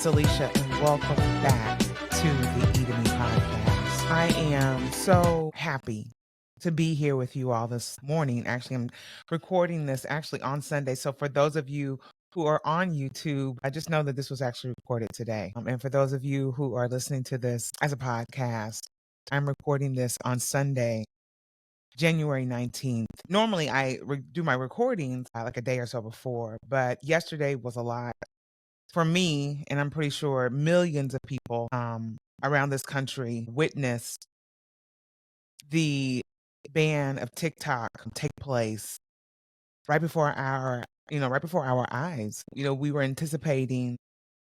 Alicia, and welcome back to the E to Me podcast. I am so happy to be here with you all this morning. Actually, I'm recording this actually on Sunday. So for those of you who are on YouTube, I just know that this was actually recorded today. And for those of you who are listening to this as a podcast, I'm recording this on Sunday, January 19th. Normally, I do my recordings like a day or so before, but yesterday was a lot for me, and I'm pretty sure millions of people around this country witnessed the ban of TikTok take place right before our eyes. We were anticipating,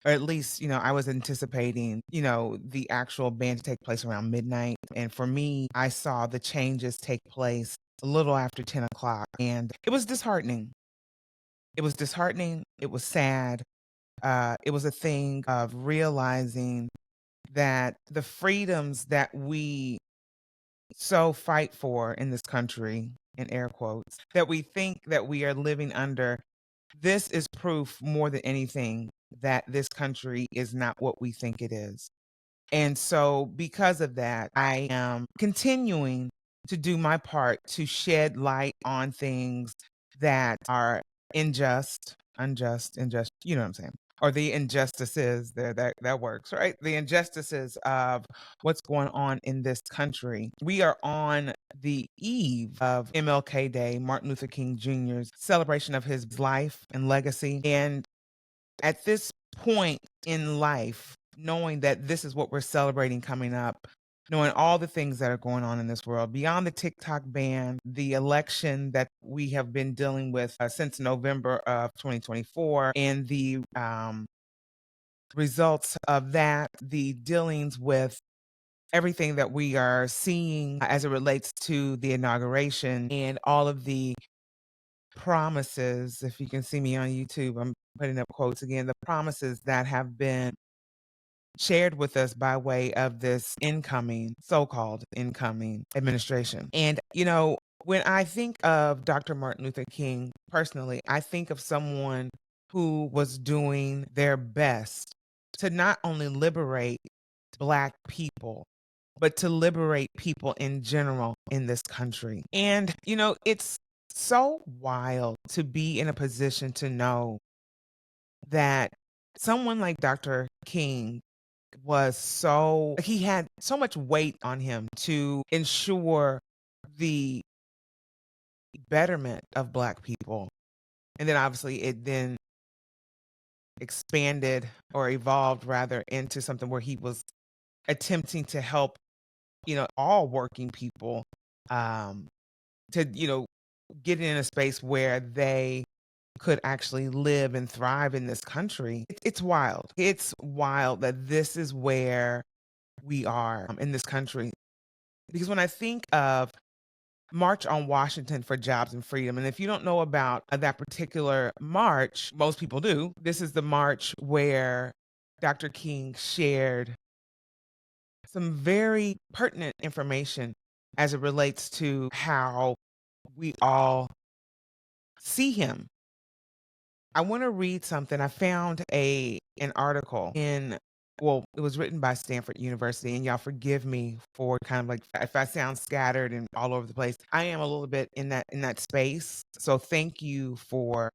or at least, I was anticipating, the actual ban to take place around midnight. And for me, I saw the changes take place a little after 10 o'clock, and it was disheartening. It was disheartening. It was sad. It was a thing of realizing that the freedoms that we so fight for in this country, in air quotes, that we think that we are living under, this is proof more than anything that this country is not what we think it is. And so because of that, I am continuing to do my part to shed light on things that are unjust, you know what I'm saying? Or the injustices there, that works, right? The injustices of what's going on in this country. We are on the eve of MLK Day, Martin Luther King Jr.'s celebration of his life and legacy. And at this point in life, knowing that this is what we're celebrating coming up, knowing all the things that are going on in this world, beyond the TikTok ban, the election that we have been dealing with since November of 2024, and the results of that, the dealings with everything that we are seeing as it relates to the inauguration and all of the promises. If you can see me on YouTube, I'm putting up quotes again, the promises that have been shared with us by way of this so-called incoming administration. And, when I think of Dr. Martin Luther King personally, I think of someone who was doing their best to not only liberate Black people, but to liberate people in general in this country. And, it's so wild to be in a position to know that someone like Dr. King he had so much weight on him to ensure the betterment of Black people. And then obviously it then expanded, or evolved rather, into something where he was attempting to help, all working people to, get in a space where they could actually live and thrive in this country. It's wild. It's wild that this is where we are in this country. Because when I think of March on Washington for Jobs and Freedom, and if you don't know about that particular march, most people do. This is the march where Dr. King shared some very pertinent information as it relates to how we all see him. I want to read something. I found an article it was written by Stanford University, and y'all forgive me for kind of like if I sound scattered and all over the place. I am a little bit in that space. So thank you for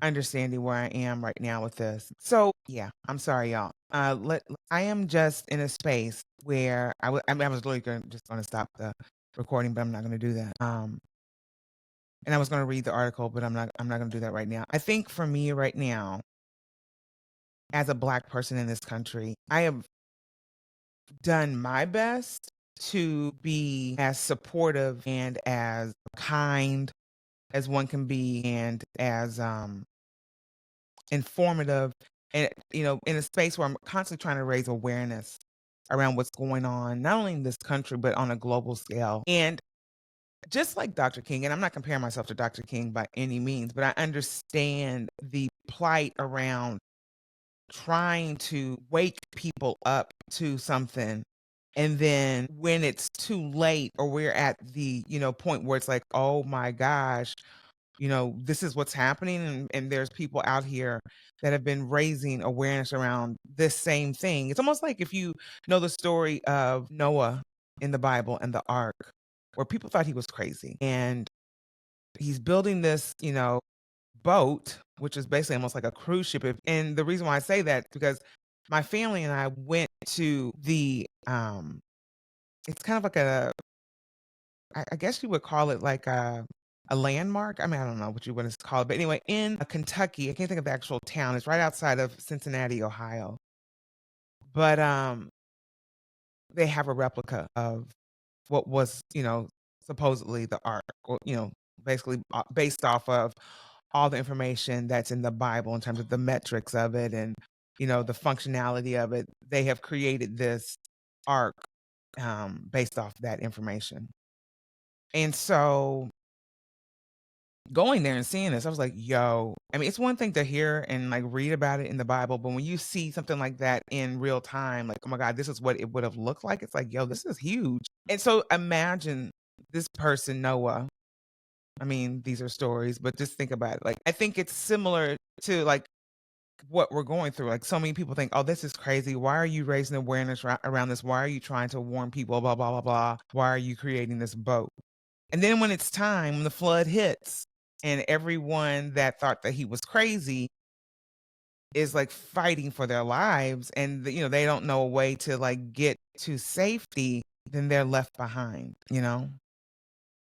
understanding where I am right now with this. So yeah, I'm sorry, y'all. I am just in a space where I was literally just gonna stop the recording, but I'm not gonna do that. And I was going to read the article, but I'm not going to do that right now. I think for me right now, as a Black person in this country, I have done my best to be as supportive and as kind as one can be, and as informative, and in a space where I'm constantly trying to raise awareness around what's going on, not only in this country, but on a global scale. And just like Dr. King, and I'm not comparing myself to Dr. King by any means, but I understand the plight around trying to wake people up to something. And then when it's too late, or we're at the, point where it's like, oh my gosh, this is what's happening, and there's people out here that have been raising awareness around this same thing. It's almost like if you know the story of Noah in the Bible and the ark, where people thought he was crazy. And he's building this, boat, which is basically almost like a cruise ship. And the reason why I say that, because my family and I went to it's kind of like I guess you would call it like a landmark. I mean, I don't know what you want to call it, but anyway, in Kentucky, I can't think of the actual town. It's right outside of Cincinnati, Ohio. But they have a replica of what was, supposedly the ark, or, basically based off of all the information that's in the Bible in terms of the metrics of it and, the functionality of it. They have created this ark based off that information. And so going there and seeing this, I was like, yo, I mean, it's one thing to hear and like read about it in the Bible, but when you see something like that in real time, like, oh my God, this is what it would have looked like. It's like, yo, this is huge. And so imagine this person, Noah. I mean, these are stories, but just think about it. Like, I think it's similar to like what we're going through. Like, so many people think, oh, this is crazy. Why are you raising awareness around this? Why are you trying to warn people? Blah, blah, blah, blah. Why are you creating this boat? And then when it's time, when the flood hits, and everyone that thought that he was crazy is like fighting for their lives, and they don't know a way to like get to safety, then they're left behind. And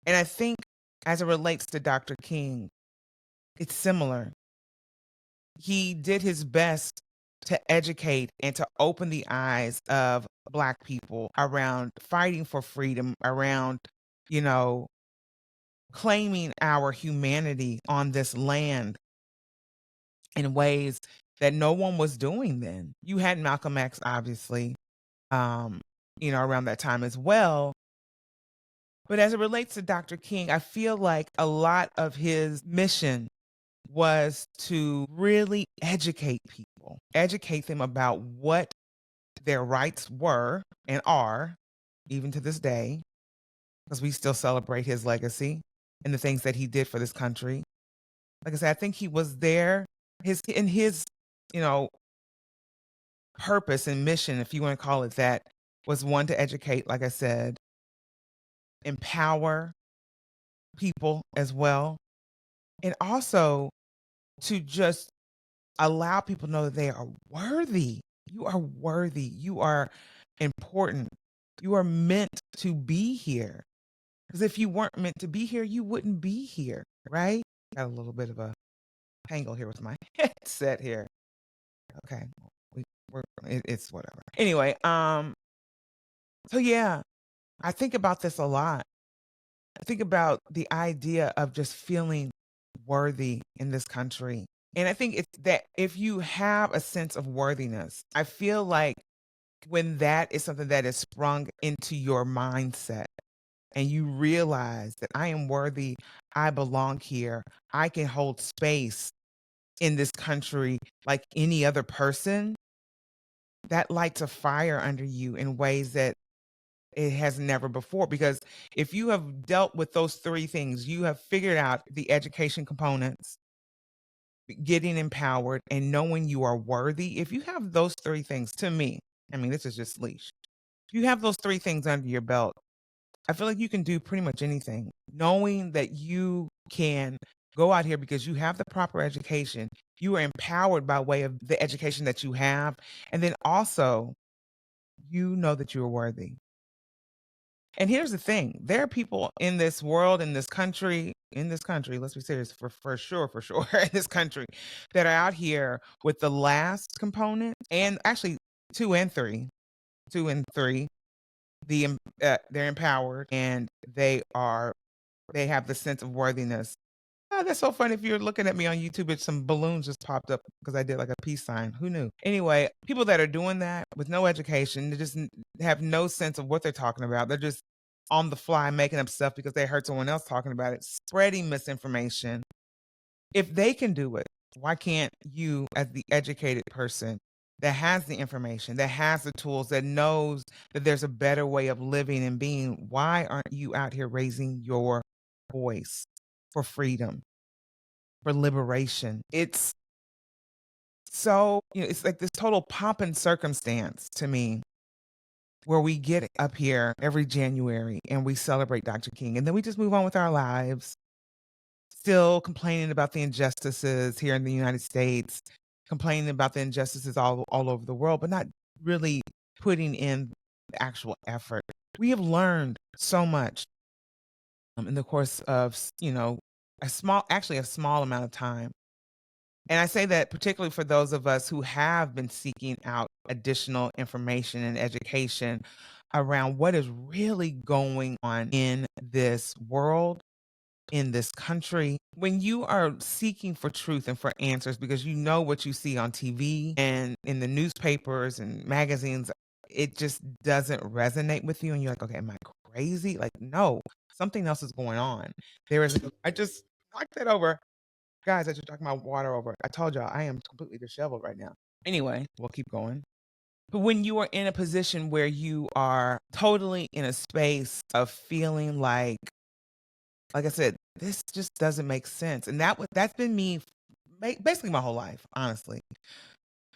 I think as it relates to Dr. King, it's similar. He did his best to educate and to open the eyes of Black people around fighting for freedom, around, you know, claiming our humanity on this land in ways that no one was doing then. You had Malcolm X, obviously, um, around that time as well. But as it relates to Dr. King, I feel like a lot of his mission was to really educate them about what their rights were and are, even to this day, because we still celebrate his legacy and the things that he did for this country. Like I said, I think he was there. His you know purpose and mission, if you want to call it that, was one to educate, like I said, empower people as well, and also to just allow people to know that they are worthy. You are worthy. You are important. You are meant to be here. Because if you weren't meant to be here, you wouldn't be here, right? Got a little bit of a tangle here with my headset here. Okay, it's whatever. Anyway, so yeah, I think about this a lot. I think about the idea of just feeling worthy in this country. And I think it's that if you have a sense of worthiness, I feel like when that is something that is sprung into your mindset and you realize that I am worthy, I belong here, I can hold space in this country like any other person, that lights a fire under you in ways that it has never before. Because if you have dealt with those three things, you have figured out the education components, getting empowered, and knowing you are worthy. If you have those three things, to me, I mean, this is just leash. If you have those three things under your belt, I feel like you can do pretty much anything. Knowing that you can go out here because you have the proper education, you are empowered by way of the education that you have, and then also you know that you are worthy. And here's the thing, there are people in this world, in this country, let's be serious, for sure, in this country, that are out here with the last component, and actually 2 and 3, 2 and 3, they're empowered and they have the sense of worthiness. Oh, that's so funny. If you're looking at me on YouTube, it's some balloons just popped up because I did like a peace sign. Who knew? Anyway, people that are doing that with no education, they just have no sense of what they're talking about. They're just on the fly making up stuff because they heard someone else talking about it, spreading misinformation. If they can do it, why can't you, as the educated person that has the information, that has the tools, that knows that there's a better way of living and being, why aren't you out here raising your voice for freedom? for liberation. It's so, it's like this total pomp and circumstance to me where we get up here every January and we celebrate Dr. King and then we just move on with our lives, still complaining about the injustices here in the United States, complaining about the injustices all over the world, but not really putting in the actual effort. We have learned so much in the course of, a small amount of time. And I say that particularly for those of us who have been seeking out additional information and education around what is really going on in this world, in this country. When you are seeking for truth and for answers because you know what you see on TV and in the newspapers and magazines, it just doesn't resonate with you. And you're like, okay, am I crazy? Like, no, something else is going on. I just knocked that over. Guys, I just knocked my water over. I told y'all I am completely disheveled right now. Anyway, we'll keep going. But when you are in a position where you are totally in a space of feeling like I said, this just doesn't make sense. And that's been me basically my whole life, honestly.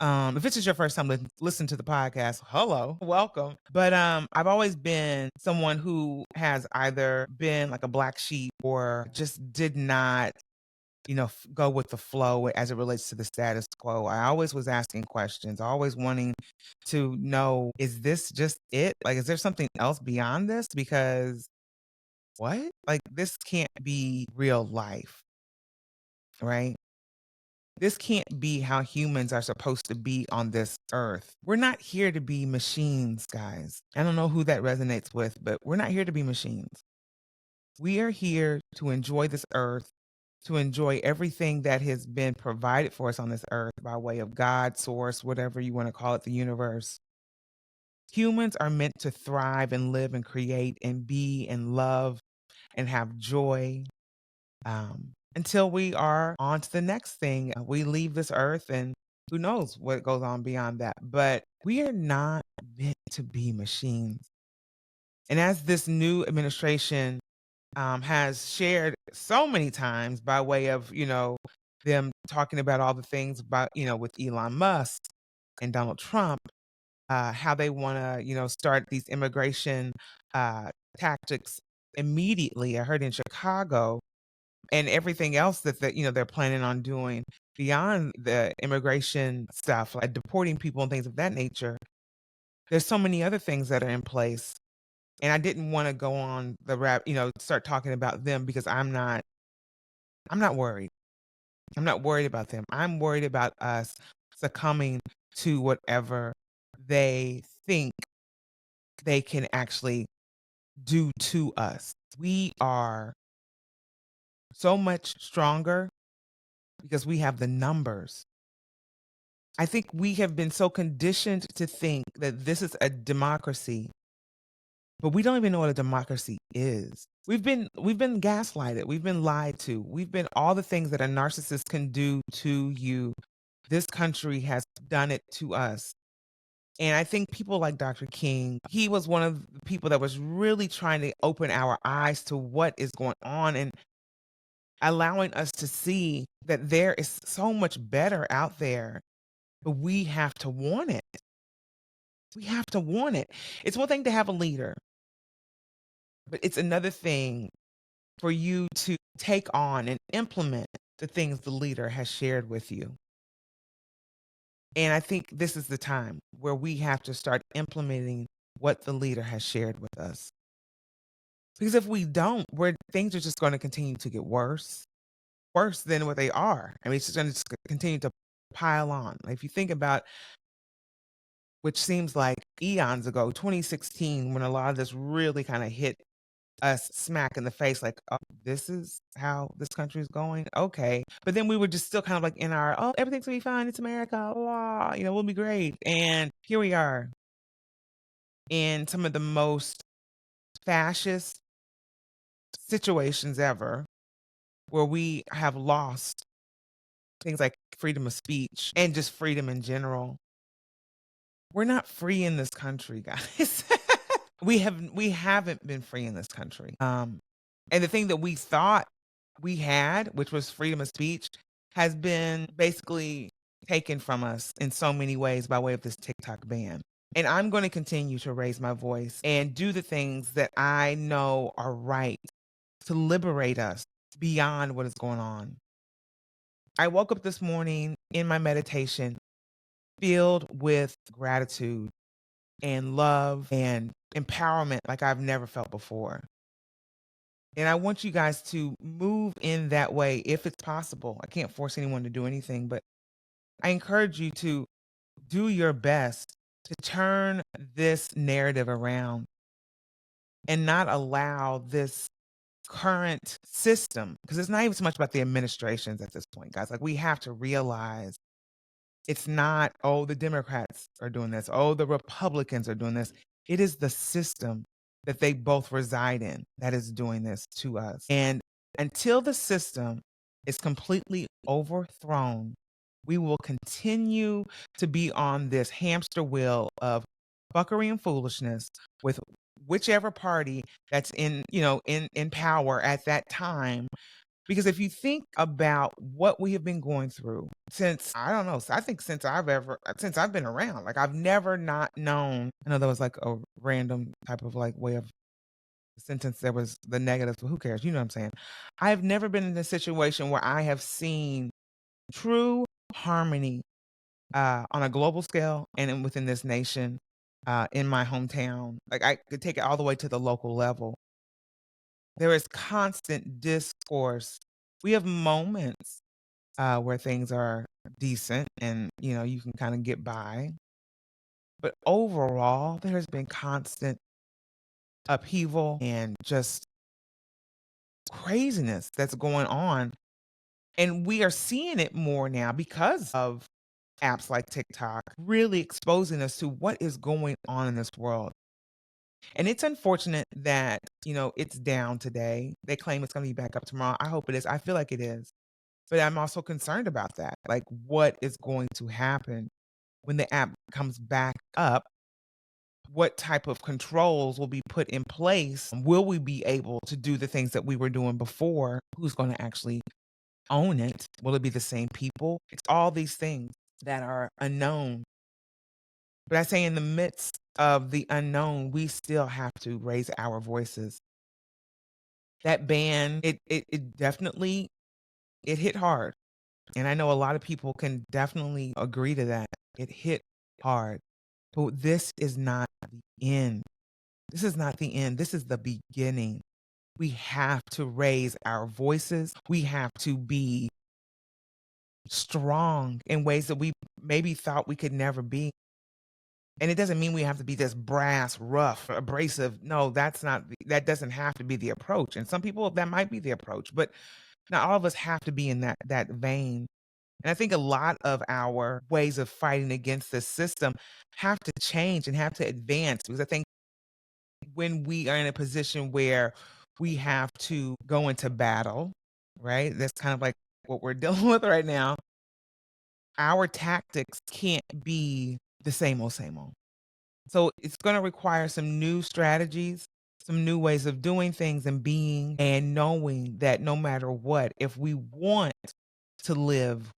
If this is your first time listen to the podcast, hello, welcome. But I've always been someone who has either been like a black sheep or just did not, go with the flow as it relates to the status quo. I always was asking questions, always wanting to know, is this just it? Like, is there something else beyond this? Because what? Like, this can't be real life, right? This can't be how humans are supposed to be on this earth. We're not here to be machines, guys. I don't know who that resonates with, but we're not here to be machines. We are here to enjoy this earth, to enjoy everything that has been provided for us on this earth by way of God, source, whatever you want to call it, the universe. Humans are meant to thrive and live and create and be and love and have joy, until we are on to the next thing. We leave this earth and who knows what goes on beyond that. But we are not meant to be machines. And as this new administration has shared so many times by way of, them talking about all the things about, with Elon Musk and Donald Trump, how they want to, start these immigration tactics immediately. I heard in Chicago and everything else that they're planning on doing beyond the immigration stuff, like deporting people and things of that nature. There's so many other things that are in place. And I didn't want to go on the start talking about them because I'm not worried. I'm not worried about them. I'm worried about us succumbing to whatever they think they can actually do to us. We are so much stronger because we have the numbers. I think we have been so conditioned to think that this is a democracy, but we don't even know what a democracy is. We've been gaslighted. We've been lied to. We've been all the things that a narcissist can do to you. This country has done it to us. And I think people like Dr. King, he was one of the people that was really trying to open our eyes to what is going on and allowing us to see that there is so much better out there, but we have to want it. We have to want it. It's one thing to have a leader, but it's another thing for you to take on and implement the things the leader has shared with you. And I think this is the time where we have to start implementing what the leader has shared with us. Because if we don't, things are just going to continue to get worse, worse than what they are. I mean, it's just going to continue to pile on. Like, if you think about, which seems like eons ago, 2016, when a lot of this really kind of hit us smack in the face, like, oh, this is how this country is going. Okay. But then we were just still kind of like in our, oh, everything's gonna be fine. It's America. Blah, we'll be great. And here we are in some of the most fascist situations ever where we have lost things like freedom of speech and just freedom in general. We're not free in this country, guys. We haven't been free in this country. And the thing that we thought we had, which was freedom of speech, has been basically taken from us in so many ways by way of this TikTok ban. And I'm going to continue to raise my voice and do the things that I know are right to liberate us beyond what is going on. I woke up this morning in my meditation filled with gratitude and love and empowerment like I've never felt before. And I want you guys to move in that way if it's possible. I can't force anyone to do anything, but I encourage you to do your best to turn this narrative around and not allow this current system, because it's not even so much about the administrations at this point, guys. Like, we have to realize it's not, oh, the Democrats are doing this, oh, the Republicans are doing this. It is the system that they both reside in that is doing this to us. And until the system is completely overthrown, we will continue to be on this hamster wheel of fuckery and foolishness with whichever party that's in power at that time. Because if you think about what we have been going through since, I don't know, I think since I've been around, like, I've never not known. I know that was like a random type of like way of sentence. There was the negatives, but who cares? You know what I'm saying? I've never been in a situation where I have seen true harmony on a global scale and within this nation, in my hometown. Like, I could take it all the way to the local level. There is constant discourse. We have moments where things are decent and you can kind of get by. But overall, there has been constant upheaval and just craziness that's going on. And we are seeing it more now because of apps like TikTok really exposing us to what is going on in this world. And it's unfortunate that, it's down today. They claim it's going to be back up tomorrow. I hope it is. I feel like it is. But I'm also concerned about that. Like, what is going to happen when the app comes back up? What type of controls will be put in place? Will we be able to do the things that we were doing before? Who's going to actually own it? Will it be the same people? It's all these things that are unknown. But I say, in the midst of the unknown, we still have to raise our voices. That ban, it definitely, it hit hard. And I know a lot of people can definitely agree to that. It hit hard. But this is not the end. This is not the end. This is the beginning. We have to raise our voices. We have to be strong in ways that we maybe thought we could never be. And it doesn't mean we have to be this brass, rough, abrasive. No, that doesn't have to be the approach. And some people, that might be the approach, but not all of us have to be in that vein. And I think a lot of our ways of fighting against this system have to change and have to advance, because I think when we are in a position where we have to go into battle, right? That's kind of like what we're dealing with right now. Our tactics can't be the same old, same old. So it's going to require some new strategies, some new ways of doing things and being, and knowing that no matter what, if we want to live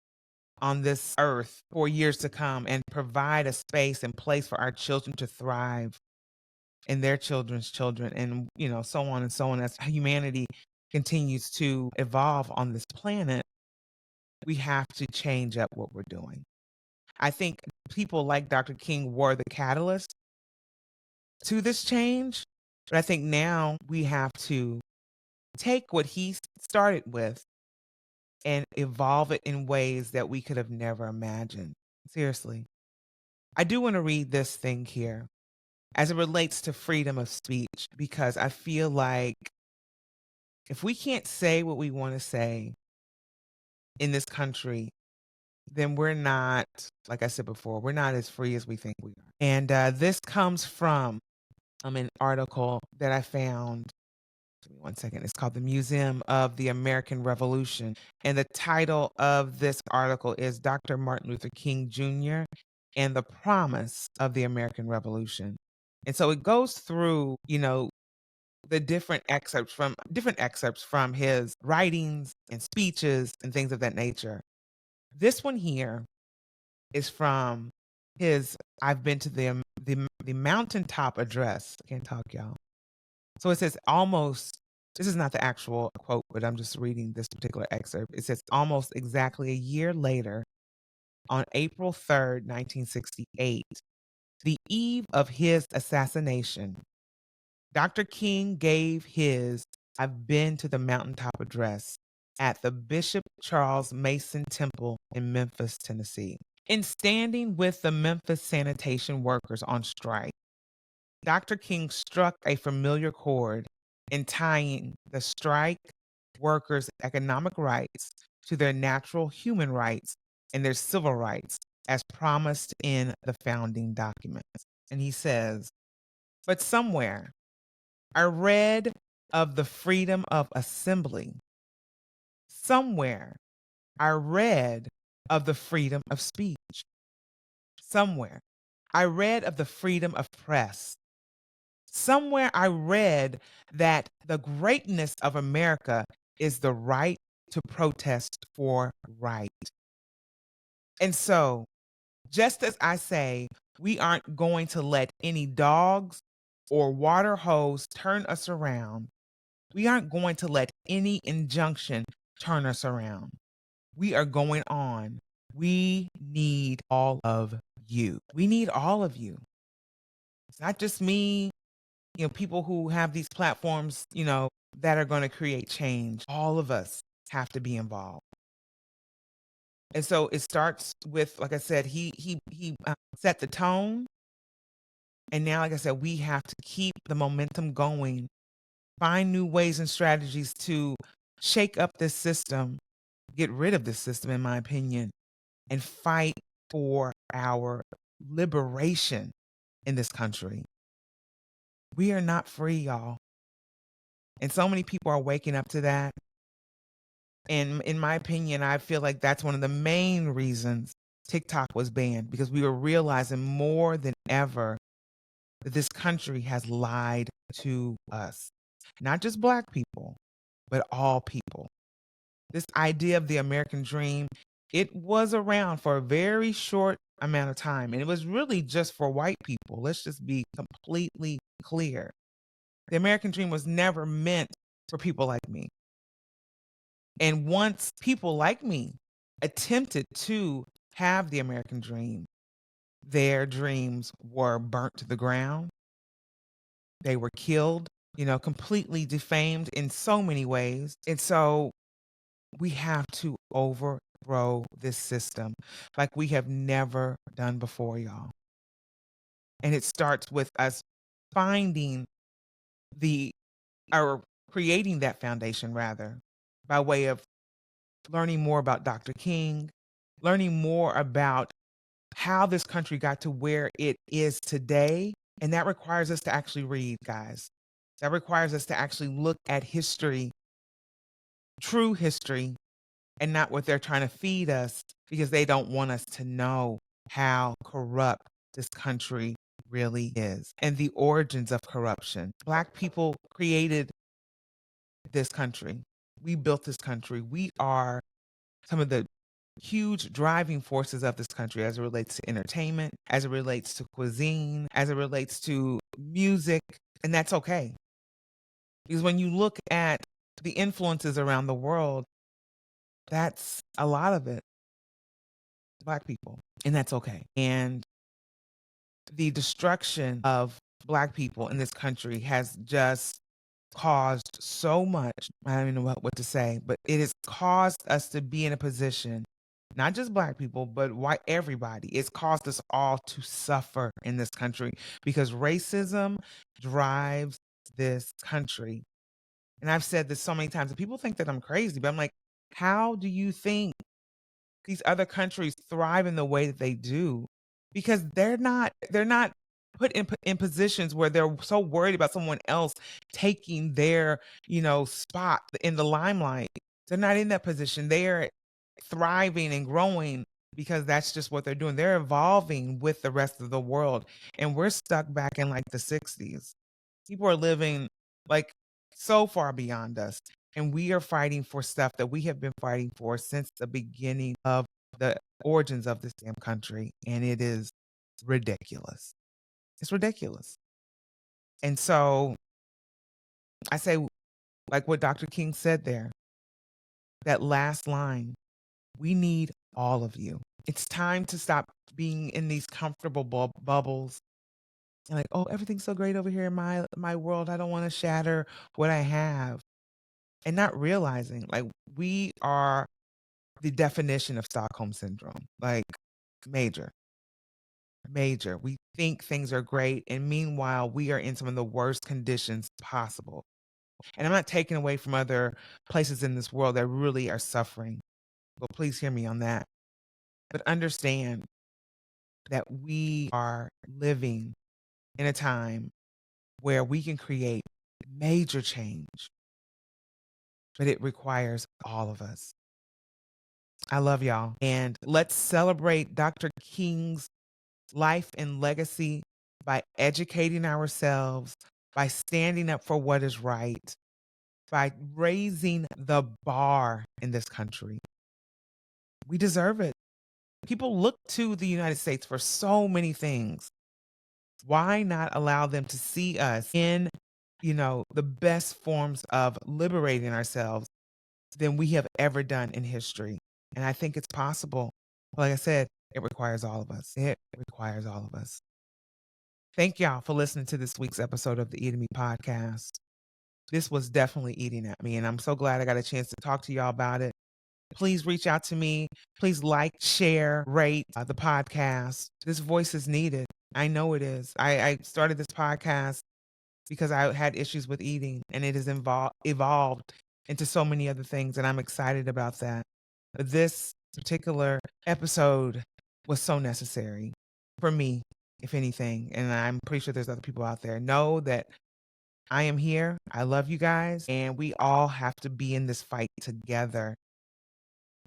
on this earth for years to come and provide a space and place for our children to thrive and their children's children, and so on and so on, as humanity continues to evolve on this planet, we have to change up what we're doing. I think people like Dr. King were the catalyst to this change, but I think now we have to take what he started with and evolve it in ways that we could have never imagined. Seriously. I do want to read this thing here as it relates to freedom of speech, because I feel like if we can't say what we want to say in this country, then we're not, like I said before, we're not as free as we think we are. And this comes from an article that I found. Give me one second. It's called The Museum of the American Revolution. And the title of this article is Dr. Martin Luther King Jr. and the Promise of the American Revolution. And so it goes through, the different excerpts from his writings and speeches and things of that nature. This one here is from his I've been to the mountaintop address. I can't talk, y'all. So it says almost, this is not the actual quote, but I'm just reading this particular excerpt. It says almost exactly a year later, on April 3rd, 1968, the eve of his assassination, Dr. King gave his I've been to the mountaintop address at the Bishop Charles Mason Temple in Memphis, Tennessee. In standing with the Memphis sanitation workers on strike, Dr. King struck a familiar chord in tying the strike workers' economic rights to their natural human rights and their civil rights as promised in the founding documents. And he says, but somewhere I read of the freedom of assembly. Somewhere I read of the freedom of speech. Somewhere I read of the freedom of press. Somewhere I read that the greatness of America is the right to protest for right. And so, just as I say, we aren't going to let any dogs or water hose turn us around. We aren't going to let any injunction turn us around. We are going on. We need all of you. We need all of you. It's not just me, people who have these platforms, that are going to create change. All of us have to be involved. And so it starts with, like I said, he set the tone. And now, like I said, we have to keep the momentum going, find new ways and strategies to shake up this system, get rid of this system, in my opinion, and fight for our liberation in this country. We are not free, y'all. And so many people are waking up to that. And in my opinion, I feel like that's one of the main reasons TikTok was banned, because we were realizing more than ever that this country has lied to us. Not just Black people, but all people. This idea of the American dream, it was around for a very short amount of time. And it was really just for white people. Let's just be completely clear. The American dream was never meant for people like me. And once people like me attempted to have the American dream, their dreams were burnt to the ground. They were killed, completely defamed in so many ways. And so we have to overthrow this system like we have never done before, y'all. And it starts with us finding or creating that foundation, rather, by way of learning more about Dr. King, learning more about how this country got to where it is today. And that requires us to actually read, guys. That requires us to actually look at history, true history, and not what they're trying to feed us, because they don't want us to know how corrupt this country really is and the origins of corruption. Black people created this country. We built this country. We are some of the huge driving forces of this country as it relates to entertainment, as it relates to cuisine, as it relates to music. And that's okay. Because when you look at the influences around the world, that's a lot of it Black people. And that's okay. And the destruction of Black people in this country has just caused so much. I don't even know what to say, but it has caused us to be in a position, not just Black people, but white, everybody. It's caused us all to suffer in this country because racism drives this country. And I've said this so many times, and people think that I'm crazy, but I'm like, how do you think these other countries thrive in the way that they do? Because they're not put in positions where they're so worried about someone else taking their, spot in the limelight. They're not in that position. They're thriving and growing because that's just what they're doing. They're evolving with the rest of the world. And we're stuck back in like the 60s. People are living like so far beyond us. And we are fighting for stuff that we have been fighting for since the beginning of the origins of this damn country. And it is ridiculous. It's ridiculous. And so I say, like what Dr. King said there, that last line, we need all of you. It's time to stop being in these comfortable bubbles. And like, oh, everything's so great over here in my world. I don't want to shatter what I have. And not realizing, like, we are the definition of Stockholm syndrome. Like, major. We think things are great. And meanwhile, we are in some of the worst conditions possible. And I'm not taking away from other places in this world that really are suffering. But please hear me on that. But understand that we are living in a time where we can create major change, but it requires all of us. I love y'all. And let's celebrate Dr. King's life and legacy by educating ourselves, by standing up for what is right, by raising the bar in this country. We deserve it. People look to the United States for so many things. Why not allow them to see us in, the best forms of liberating ourselves than we have ever done in history? And I think it's possible. Like I said, it requires all of us. It requires all of us. Thank y'all for listening to this week's episode of the Eat Me podcast. This was definitely eating at me, and I'm so glad I got a chance to talk to y'all about it. Please reach out to me. Please like, share, rate the podcast. This voice is needed. I know it is. I started this podcast because I had issues with eating, and it has evolved into so many other things, and I'm excited about that. But this particular episode was so necessary for me, if anything, and I'm pretty sure there's other people out there. Know that I am here. I love you guys, and we all have to be in this fight together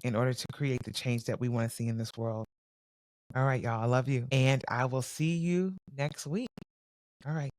in order to create the change that we want to see in this world. All right, y'all. I love you. And I will see you next week. All right.